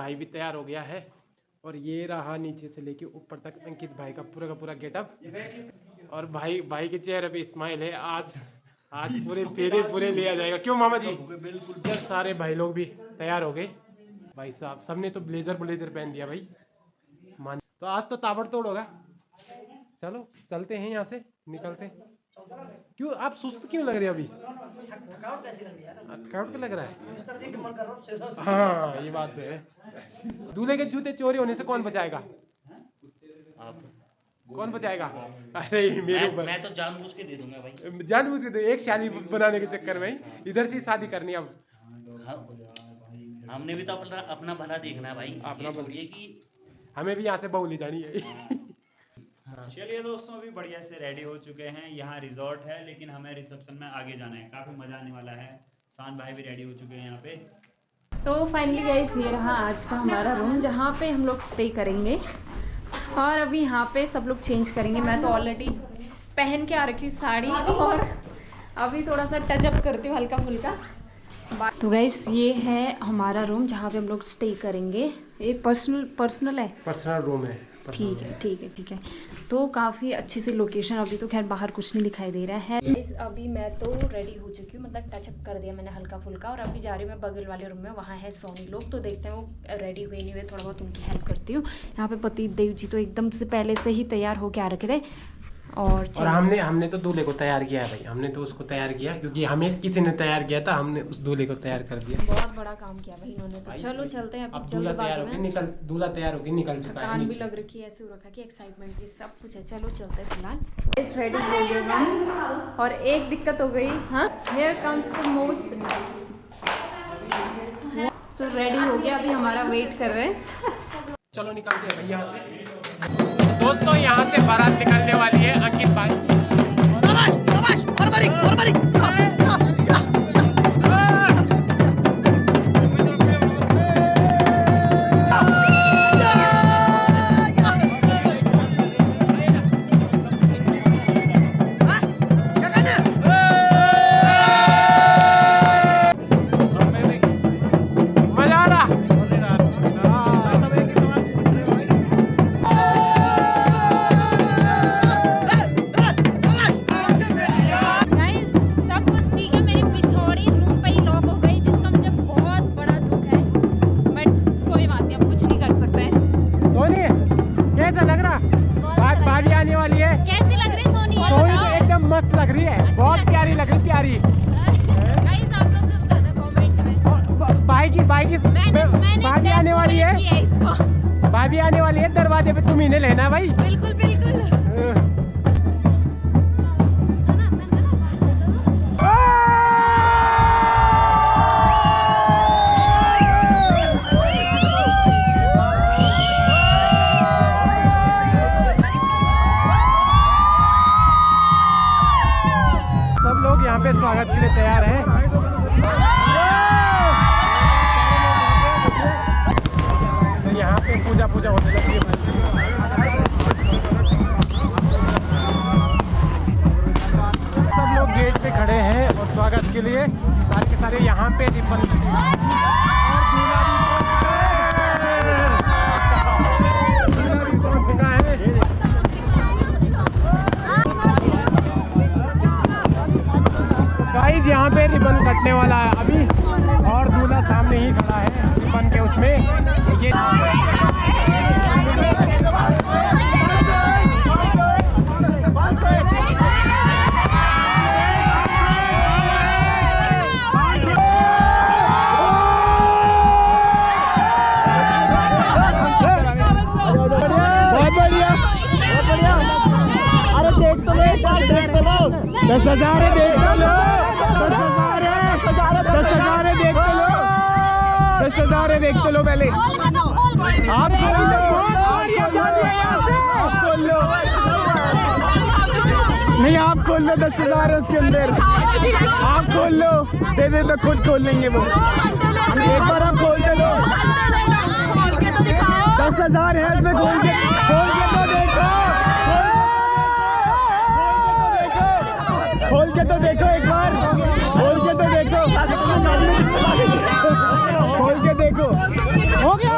भाई भी तैयार हो गया है और ये रहा नीचे से लेके ऊपर तक अंकित भाई का पूरा गेटअप। और भाई के चेहरे पे स्माइल है। आज पूरे लिया जाएगा, क्यों मामा जी? बिल्कुल। सारे भाई लोग भी तैयार हो गए भाई साहब, सबने तो ब्लेजर पहन दिया भाई। मान तो आज तो ताबड़तोड़ होगा। चलो चलते हैं यहाँ से, निकलते हैं। क्यों आप सुस्त क्यों लग रहे हैं अभी? थकावट कैसी लग रही है? थकावट क्यों लग रहा है? इस तरह देख के मन कर रहा है। हाँ ये बात तो है। दूल्हे के जूते चोरी होने से कौन बचाएगा? आप। कौन बचाएगा? अरे मेरे ऊपर। मैं तो जानबूझ के दे दूंगा भाई। जानबूझ के एक शादी बनाने के चक्कर में इधर से शादी करनी अब। हमने भी तो अपना भला देखना है भाई। अपना थोड़ी है कि हमें भी यहाँ से बहू ले जानी है। चलिए दोस्तों, अभी बढ़िया से रेडी हो चुके हैं। यहाँ रिजॉर्ट है लेकिन हमें रिसेप्शन में आगे जाना है, काफी मजा आने वाला है। शान भाई भी रेडी हो चुके हैं यहाँ पे। तो फाइनली गाइस ये रहा आज का हमारा रूम जहाँ पे हम लोग स्टे करेंगे। और अभी यहाँ पे सब लोग चेंज करेंगे। मैं तो ऑलरेडी पहन के आ रखी हूँ साड़ी और अभी थोड़ा सा टचअप करती हूँ हल्का फुल्का। तो गाइस ये है हमारा रूम जहाँ पे हम लोग स्टे करेंगे। ये पर्सनल है, पर्सनल रूम है। ठीक है। तो काफ़ी अच्छी सी लोकेशन। अभी तो खैर बाहर कुछ नहीं दिखाई दे रहा है। अभी मैं तो रेडी हो चुकी हूँ, मतलब टचअप कर दिया मैंने हल्का फुल्का। और अभी जा रही हूँ मैं बगल वाले रूम में, वहाँ है सोनी लोग। तो देखते हैं वो रेडी हुए नहीं हुए, थोड़ा बहुत उनकी हेल्प करती हूँ। यहाँ पे पति देव जी तो एकदम से पहले से ही तैयार होके आ रखे थे। और हमने तो दूल्हे को तैयार किया है भाई। हमने तो उसको तैयार किया क्योंकि हमें किसी ने तैयार किया था, हमने उस दूल्हे को तैयार कर दिया। बहुत बड़ा काम किया भाई इन्होंने तो। चलो चलते हैं। अब दूल्हा तैयार होके निकल चुका है। कान भी लग रखी है, ऐसे हो रखा कि एक्साइटमेंट भी सब कुछ है। चलो चलते हैं फिलहाल। इस रेडी हो गए हम। और एक दिक्कत हो गई। हाँ, हियर कम्स द मोस्ट। तो रेडी हो गया, अभी हमारा वेट कर रहे हैं। चलो निकलते हैं भाई यहाँ से। दोस्तों यहाँ से बारात निकलने वाली है। अंकित भाई लग रही है, बहुत प्यारी लग रही, प्यारी। गाइस आप लोग भी बता दो कमेंट में। भाभी आने वाली है, भाभी आने वाली है। दरवाजे पे तुम इन्हें लेना भाई। बिल्कुल बिल्कुल। यहाँ पे स्वागत के लिए तैयार है। तो यहाँ पे पूजा होने लगी है। सब लोग गेट पे खड़े हैं और स्वागत के लिए सारे के सारे यहाँ पे रिबन गाइस यहाँ पे रिबन कटने वाला है अभी, और दूल्हा सामने ही खड़ा है रिबन के उसमें। ये बहुत बढ़िया। अरे देख तो लो, 10,000 है, देख तो लो। 10,000 है, देख तो लो। 10,000 है, देख तो लो पहले। आप खोल लो, नहीं आप खोल लो। 10,000 है उसके अंदर, आप खोल लो। दे दे तो खुद खोल लेंगे वो। एक बार आप खोल के लो। 10,000 है इसमें, खोल के तो देखो। खोल के तो देखो एक बार, खोल के तो देखो, खोल के देखो। हो गया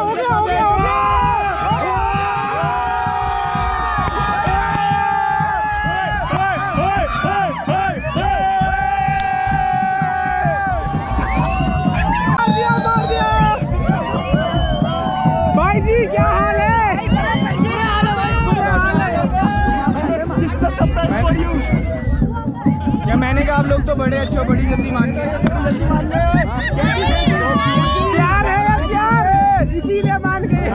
आप लोग तो बड़े अच्छे, बड़ी जल्दी मान गए। प्यार है, प्यार है, इसीलिए मान गए।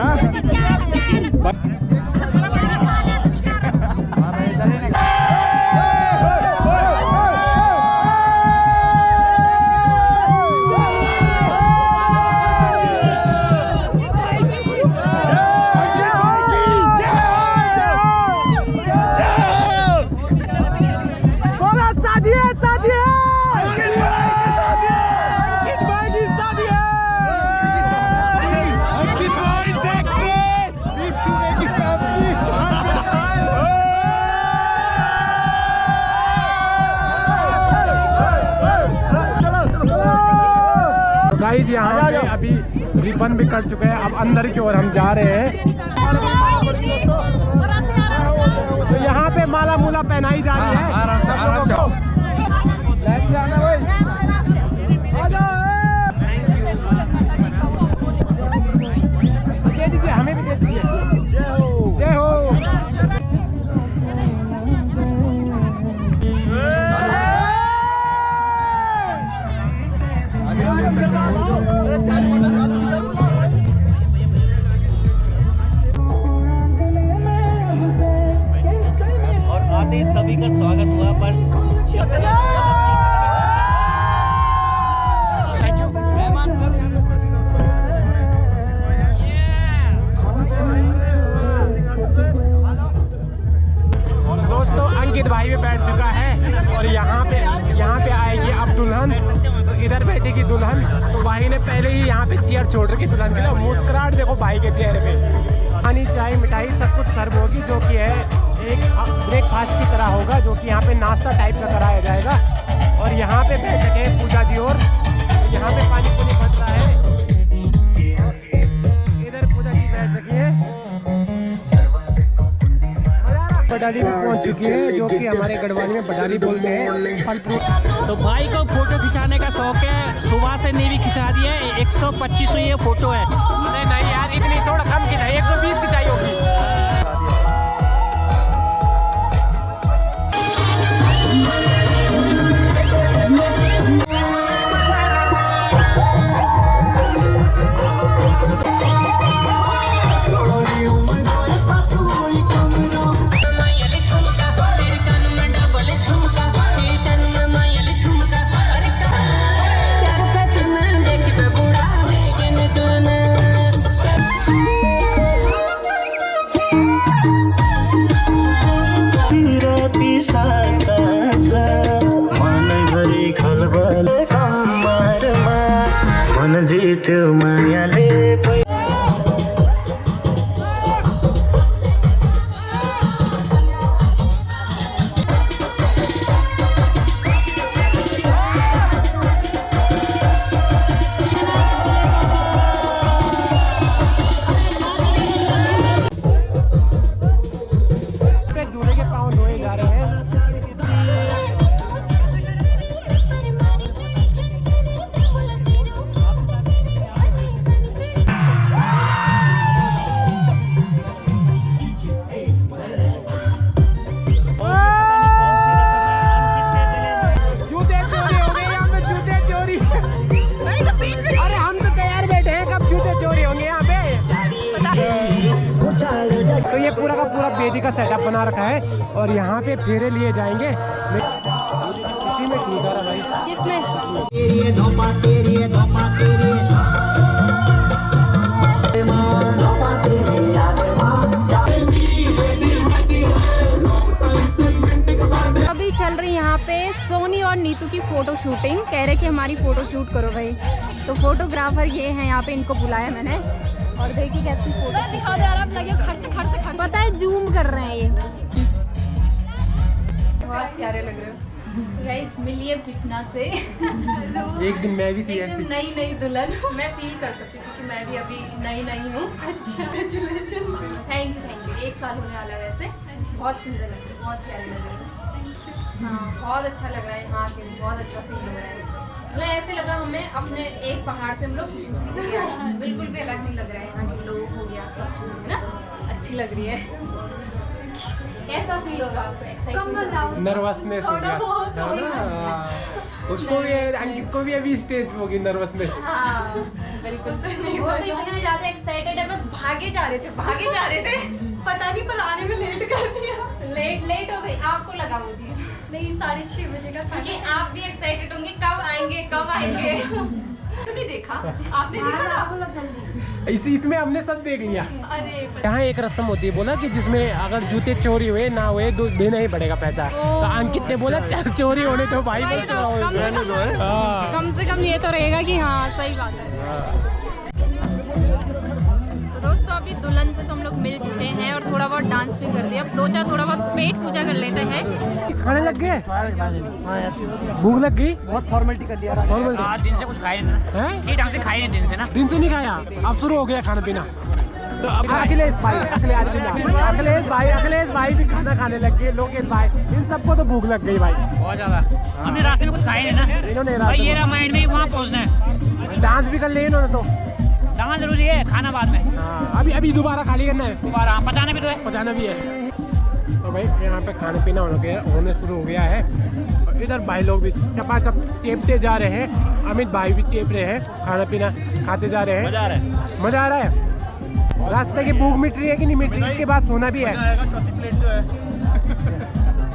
गाइस यहाँ पे अभी रिबन भी कट चुका है, अब अंदर की ओर हम जा रहे हैं। तो यहाँ पे माला मूला पहनाई जा रही है। दे दीजिए, हमें भी दे दीजिए। जय हो। और आते ही सभी का स्वागत हुआ पर दोस्तों अंकित भाई भी बैठ चुका है और यहाँ पे आएगी अब दुल्हन। तो इधर बैठेगी दुल्हन। तो भाई ने पहले ही यहाँ पे चेयर छोड़ रखी दुल्हन के लिए। मुस्कुराहट देखो भाई के चेहरे पे। पानी चाय मिठाई सब कुछ सर्व होगी, जो कि है एक ब्रेकफास्ट की तरह होगा, जो कि यहाँ पे नाश्ता टाइप का कराया जाएगा। और यहाँ पे बैठ के पूजा जी और यहाँ पे पानी पुनी बच रहा है। इधर पूजा जी बैठ रखी है। बडाली में पहुंच चुकी है, जो कि हमारे गढ़वाली में बडाली बोलते हैं, फल फ्रूट। तो भाई को फोटो खिंचाने का शौक है, सुबह से नीवी खिंचा दी है। 125 ये फोटो है। अरे नहीं यार, इतनी थोड़ा कम खिंचाई, 120 खिंचाई होगी। जीत मायाले दूल्हे के पाँव धोए जा रहे हैं। तो ये पूरा का पूरा बेदी का सेटअप बना रखा है और यहाँ पे फेरे लिए जाएंगे। इसी में ठीक है भाई। अभी चल रही यहाँ पे सोनी और नीतू की फोटो शूटिंग। कह रहे कि हमारी फोटो शूट करो भाई। तो फोटोग्राफर ये हैं यहाँ पे, इनको बुलाया मैंने। और देखिए कैसी फोटो दिखा दे यार, आप लगे खर्च पता है जूम कर रहे हैं ये। बहुत प्यारे लग रहे हो गाइस। मिलिए फिटना से। एक दिन मैं भी थी ऐसी नई दुल्हन। मैं फील कर सकती हूँ क्योंकि मैं भी अभी नई हूँ। अच्छा, थैंक यू। 1 साल होने वाला है वैसे। बहुत सुंदर लग रही है, बहुत प्यारी लग रही है। हाँ, बहुत अच्छा लग रहा है यहाँ के, बहुत अच्छा फील हो रहा है। मतलब ऐसे लगा हमें अपने एक पहाड़ से हम लोग दूसरी जगह आए। बिल्कुल भी अलग नहीं लग रहा है। यहाँ के लोग हो गया, सब चीज़ ना अच्छी लग रही है। कैसा फील होगा आपको? एक्साइटमेंट, नर्वसनेस हो गया है ना? उसको भी, अंकित को भी अभी स्टेज पे होगी नर्वसनेस। हाँ बिल्कुल। वो तो इतने ज्यादा एक्साइटेड है, बस भागे जा रहे थे। पता नहीं पर आने में लेट कर दिया। लेट हो गई। आपको लगा वो चीज? नहीं 6:30 बजे का था। क्योंकि आप भी एक्साइटेड होंगे कब आएंगे। तो नहीं देखा? आपने देखा था? इसमें हमने सब देख लिया। अरे यहाँ एक रस्म होती है बोला कि जिसमें अगर जूते चोरी हुए ना हुए देना ही पड़ेगा पैसा। तो अंकित ने बोला चल चोरी होने तो भाई कम से कम ये तो रहेगा कि हाँ सही बात है। तो दोस्तों अभी दुल्हन से तो हम लोग मिल चुके हैं और थोड़ा बहुत डांस भी कर दिया। अब सोचा थोड़ा बहुत पेट पूजा कर लेते हैं। खाने लग गए? हाँ यार, भूख लग गई? बहुत फॉर्मेलिटी कर दिया यार। Formality? आज दिन से कुछ खाए नहीं ना, हैं? ठीक ढंग से खाए नहीं दिन से ना। दिन से नहीं खाया, अब शुरू हो गया खाना पीना। तो अब अखिलेश भाई भी खाना खाने लग गए। लोकेश भाई, इन सबको तो भूख लग गई भाई बहुत ज्यादा। हमने रास्ते में कुछ खाए नहीं ना। इन्होंने भाई ये रामायण में ही वहाँ पहुँचना है। डांस भी कर लिए इन्होंने तो। दाना जरूरी है, खाना बाद में। हाँ, अभी दोबारा खाली करना है, दोबारा पचाना भी तो है। पचाना भी है। तो भाई यहाँ पे खाना पीना होने शुरू हो गया है। और इधर भाई लोग भी चपाचप चेपते जा रहे हैं। अमित भाई भी चेप रहे हैं, खाना पीना खाते जा रहे हैं। मजा आ रहा है। रास्ते की भूख मिट रही है कि नहीं मिट रही, इसके बाद सोना भी है।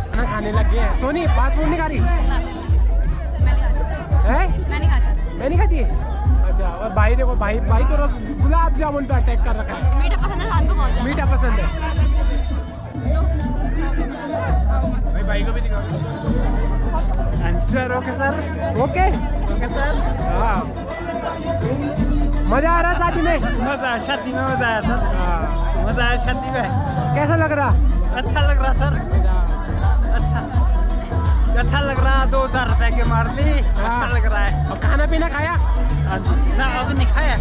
खाना खाने लग गए हैं। सोनी फास्ट फूड नहीं खा रही है? मैं नहीं खाती। अच्छा, और भाई देखो, भाई तो गुलाब जामुन पे अटैक कर रखा है। मीठा पसंद है आपको? बहुत ज्यादा मीठा पसंद है भाई को भी दिखाओ। Answer okay sir? Okay sir. हाँ, मजा आ रहा शादी में? शादी में मजा आया सर। हाँ, मजा आया शादी में। कैसा लग रहा? अच्छा लग रहा सर। अच्छा लग रहा। 2000 रुपए के मार ली। अच्छा लग रहा है। और खाना पीना खाया? ना अभी नहीं खाया,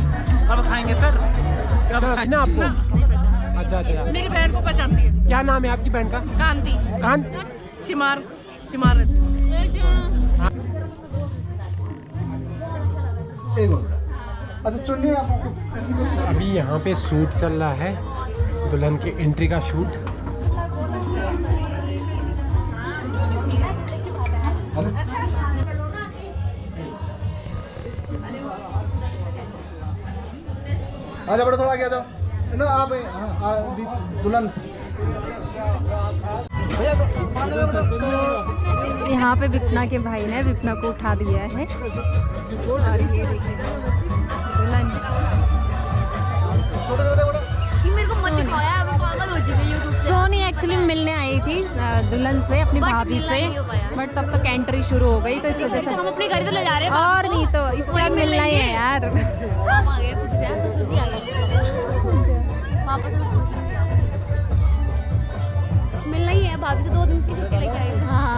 अब खाएंगे सर। ना आपको? अच्छा। मेरी बहन को पहचानती है। क्या नाम है आपकी बहन का? कांति। सिमार अच्छा चुन्नी आपको ऐसी करो। अभी यहाँ पे शूट चल रहा है, दुल्हन की एंट्री का शूट। आजा बड़ा, थोड़ा आगे आ जाओ ना आप। दुल्हन भैया सामने जाओ बेटा। यहाँ पे विपना के भाई ने विपना को उठा दिया है। और ये देखिए दुल्हन। ये मेरे को मत दिखाओ यार, मैं पागल हो चुकी हूं YouTube से। सोनी एक्चुअली मिलने आई थी दुल्हन से, अपनी भाभी मिलना से, नहीं हो पाया। बट तब तक एंट्री शुरू हो गई तो इस वजह से हम अपने घर तो ले जा रहे हैं। और नहीं तो इसलिए मिलना ही है यार। हम आ गए पीछे से, ससुर जी आ गए। पापा से मिलना ही है। भाभी तो 2 दिन की छुट्टी लेके आई। हाँ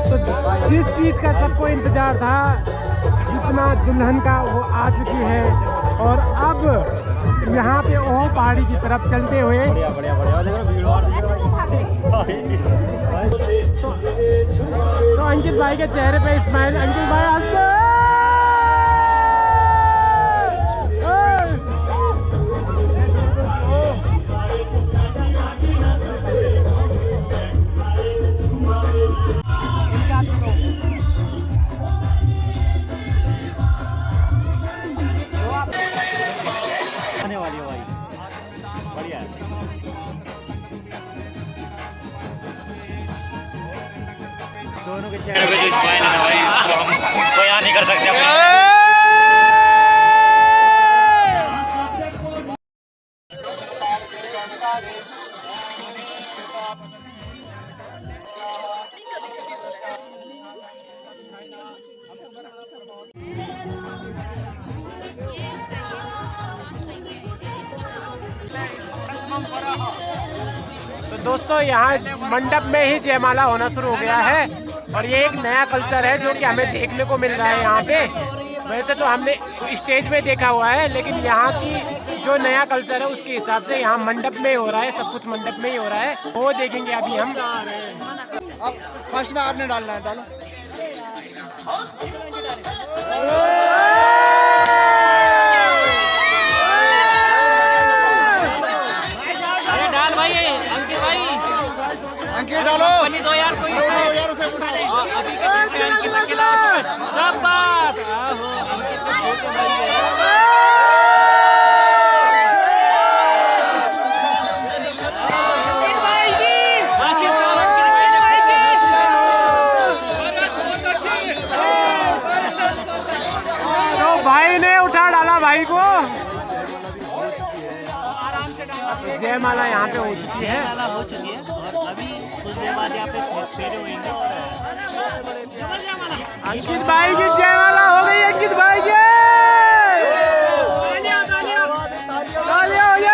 तो जिस चीज़ का सबको इंतजार था, जितना दुल्हन का, वो आ चुकी है। और अब यहाँ पे ओह पहाड़ी की तरफ चलते हुए तो अंकित भाई के चेहरे पे स्माइल। अंकित भाई हंसते। आने वाली है भाई, बढ़िया है। दोनों के चेहरे पे जो स्माइल है ना भाई, इसको हम बयान नहीं कर सकते अपने। तो दोस्तों यहाँ मंडप में ही जयमाला होना शुरू हो गया है। और ये एक नया कल्चर है जो कि हमें देखने को मिल रहा है यहाँ पे। वैसे तो हमने स्टेज में देखा हुआ है, लेकिन यहाँ की जो नया कल्चर है उसके हिसाब से यहाँ मंडप में हो रहा है। सब कुछ मंडप में ही हो रहा है, वो देखेंगे अभी हम। अब फर्स्ट में आपने डालना है, डालो। कंपनी दो यार कोई अभी के दिन पे अंकित अकेला हो चुका है। सब बात आहो अंकित को छोड़ के भाई भाई ने उठा डाला भाई को। जयमाला यहाँ पे हो चुकी है। हो चुकी है और अभी कुछ देर बाद यहाँ पे फेरे होंगे और अंकित भाई की जयमाला हो गई। अंकित भाई की तालियां हो जाए।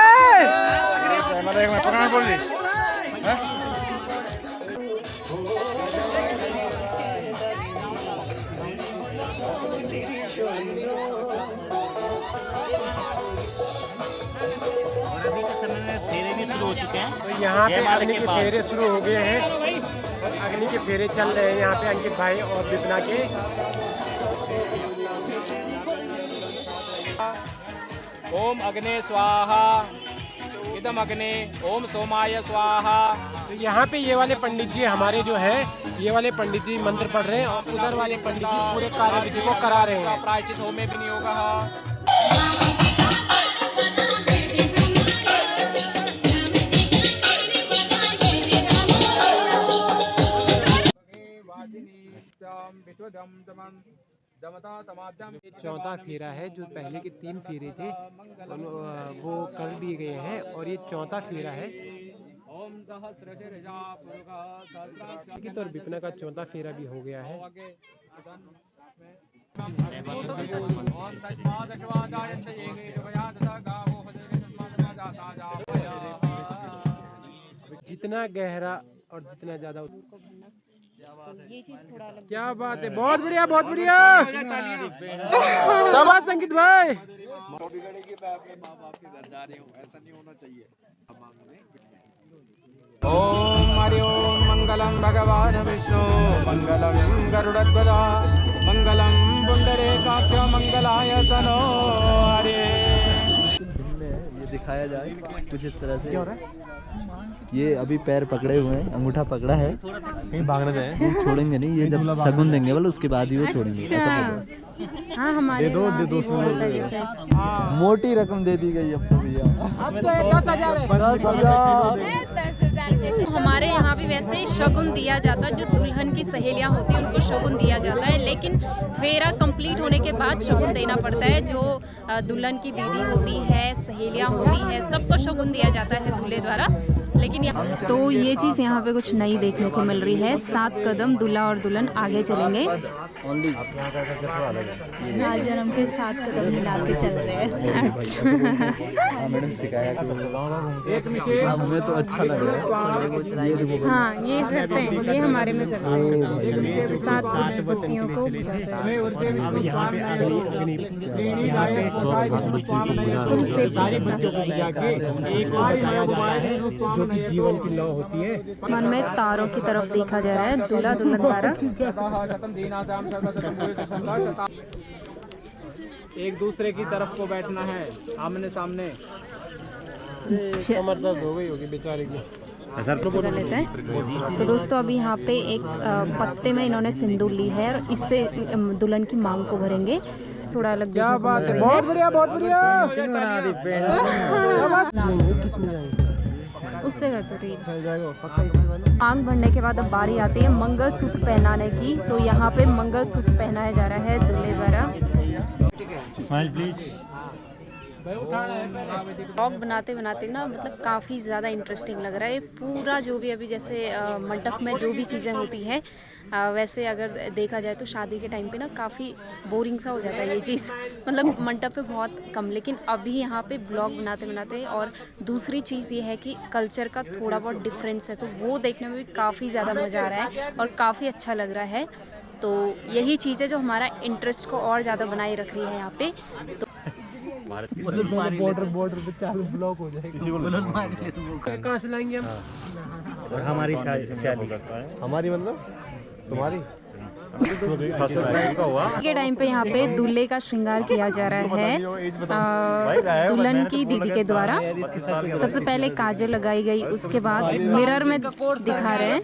फेरे भी शुरू हो चुके हैं। तो यहाँ पे अग्नि के फेरे शुरू हो गए हैं और अग्नि के फेरे चल रहे हैं यहाँ पे अंकित भाई और विपना के। ओम अग्ने स्वाहा इदम अग्ने ओम सोमाय स्वाहा। तो यहाँ पे ये वाले पंडित जी हमारे जो है ये वाले पंडित जी मंत्र पढ़ रहे हैं और उधर वाले पंडित जी पूरे कार्य विधि को करा रहे हैं। प्रायश्चित होमे भी नहीं होगा। चौथा फेरा है। जो पहले के 3 फेरे थे वो कर दिए गए हैं और ये चौथा फेरा है। और विपना का चौथा फेरा भी हो गया है। जितना गहरा और जितना ज्यादा ये चीज थोड़ा अलग। क्या बात है। बहुत बढ़िया बहुत बढ़िया। शाबाश संगीत भाई। ओम हरि ओम मंगलम भगवान विष्णु मंगलम गरुड़ध्वज मंगलम पुंडरीकाक्ष मंगलाय तनो हरे। ये दिखाया जाए कुछ इस तरह से। ये अभी पैर पकड़े हुए हैं, अंगूठा पकड़ा है, कहीं भागना जाए वो छोड़ेंगे नहीं। ये जब शगुन देंगे बोले उसके बाद ही वो छोड़ेंगे। ऐसा बोलो। हाँ हमारे दे दो मोटी रकम दे दी गई अब तो भैया। अब तो 10,000 है। हमारे यहाँ भी वैसे शगुन दिया जाता है। जो दुल्हन की सहेलियाँ होती हैं उनको शगुन दिया जाता है, लेकिन फेरा कंप्लीट होने के बाद शगुन देना पड़ता है। जो दुल्हन की दीदी होती है, सहेलियाँ होती हैं, सबको शगुन दिया जाता है दूल्हे द्वारा। लेकिन तो ये चीज़ यहाँ पे कुछ नई देखने को मिल रही है। 7 कदम दूल्हा और दुल्हन आगे चलेंगे। 7 जन्म के 7 कदम मिला के चल रहे हैं। अच्छा मैडम सिखाया हमें तो अच्छा लग रहा है। हाँ ये करते हैं, ये हमारे में करते हैं। 7 बच्चियों को सारे बच्चों को बुला के एक बताया जाता है जो कि जीवन की लौ होती है। मन में तारों की तरफ देखा जा रहा है। दूल्हा दुल्हन तारा एक दूसरे की तरफ को बैठना है आमने सामने। कमर दर्द हो गई होगी बेचारे की। कर लेते हैं। तो दोस्तों अभी यहाँ पे एक पत्ते में इन्होंने सिंदूर ली है और इससे दुल्हन की मांग को भरेंगे। थोड़ा अलग। क्या बात है। बहुत बढ़िया बहुत बढ़िया। उससे कर दो। मांग भरने के बाद अब बारी आती है मंगलसूत्र पहनाने की। तो यहाँ पे मंगलसूत्र पहनाया जा रहा है दूल्हे द्वारा। Smile please. ब्लॉग बनाते बनाते ना मतलब काफ़ी ज़्यादा इंटरेस्टिंग लग रहा है। पूरा जो भी अभी जैसे मंडप में जो भी चीज़ें होती हैं वैसे अगर देखा जाए तो शादी के टाइम पे ना काफ़ी बोरिंग सा हो जाता है ये चीज़। मतलब मंडप पे बहुत कम, लेकिन अभी यहाँ पे ब्लॉग बनाते बनाते और दूसरी चीज़ ये है कि कल्चर का थोड़ा बहुत डिफरेंस है, तो वो देखने में भी काफ़ी ज़्यादा मज़ा आ रहा है और काफ़ी अच्छा लग रहा है। तो यही चीज़ है जो हमारा इंटरेस्ट को और ज़्यादा बनाए रख रही है यहाँ पे। तो बॉर्डर पे चालू ब्लॉक हो जाएगी। कहाँ से लाएंगे हम? और हमारी शादी हमारी मतलब तुम्हारी के टाइम पे यहाँ पे दूल्हे का श्रृंगार किया जा रहा है दुल्हन की दीदी के द्वारा। सबसे पहले काजल लगाई गई, उसके बाद मिरर में दिखा रहे हैं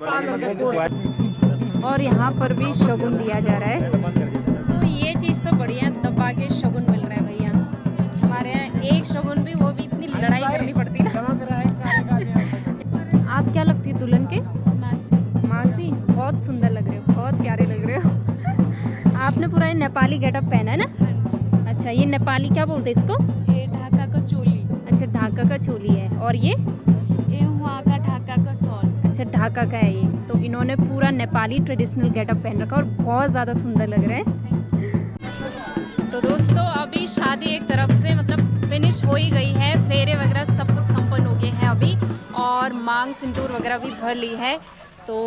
और यहाँ पर भी शगुन दिया जा रहा है। तो ये चीज़ तो बढ़िया, दबा के शगुन मिल रहा है भैया। हमारे यहाँ एक शगुन भी, वो भी इतनी लड़ाई करनी पड़ती है। आप क्या लगती है दुल्हन के? मासी। बहुत सुंदर लग रहे हो, बहुत प्यारे लग रहे हो। आपने पूरा नेपाली गेटअप पहना है ना? अच्छा, ये नेपाली क्या बोलते हैं इसको? ये ढाका का चोली। अच्छा, ढाका का चोली है। और ये वहाँ का ढाका का शॉल। अच्छा, ढाका का है ये। तो इन्होंने पूरा नेपाली ट्रेडिशनल गेटअप पहन रखा और बहुत ज़्यादा सुंदर लग रहे हैं। तो दोस्तों अभी शादी एक तरफ से मतलब फिनिश हो ही गई है, फेरे वगैरह सब कुछ संपन्न हो गए हैं अभी, और मांग सिंदूर वगैरह भी भर ली है। तो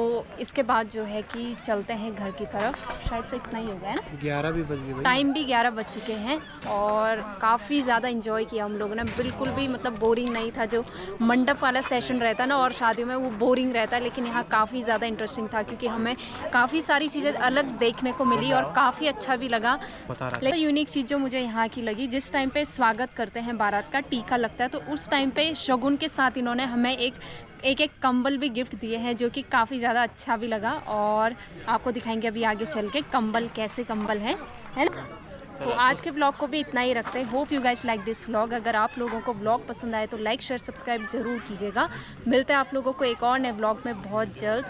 इसके बाद जो है कि चलते हैं घर की तरफ। शायद से इतना ही हो गया है ना, 11 भी बज गए, टाइम भी 11 बज चुके हैं। और काफ़ी ज़्यादा इन्जॉय किया हम लोगों ने, बिल्कुल भी मतलब बोरिंग नहीं था। जो मंडप वाला सेशन रहता ना और शादियों में वो बोरिंग रहता है, लेकिन यहाँ काफ़ी ज़्यादा इंटरेस्टिंग था क्योंकि हमें काफ़ी सारी चीज़ें अलग देखने को मिली और काफ़ी अच्छा भी लगा। लेकिन यूनिक चीज़ जो मुझे यहाँ की लगी, जिस टाइम पे स्वागत करते हैं बारात का, टीका लगता है, तो उस टाइम पे शगुन के साथ इन्होंने हमें एक कंबल भी गिफ्ट दिए हैं, जो कि काफ़ी ज़्यादा अच्छा भी लगा। और आपको दिखाएंगे अभी आगे चल के कंबल, कैसे कंबल है ना। तो आज के ब्लॉग को भी इतना ही रखते हैं। Hope you guys like this vlog. अगर आप लोगों को ब्लॉग पसंद आए तो लाइक शेयर सब्सक्राइब ज़रूर कीजिएगा। मिलते हैं आप लोगों को एक और नए ब्लॉग में बहुत जल्द।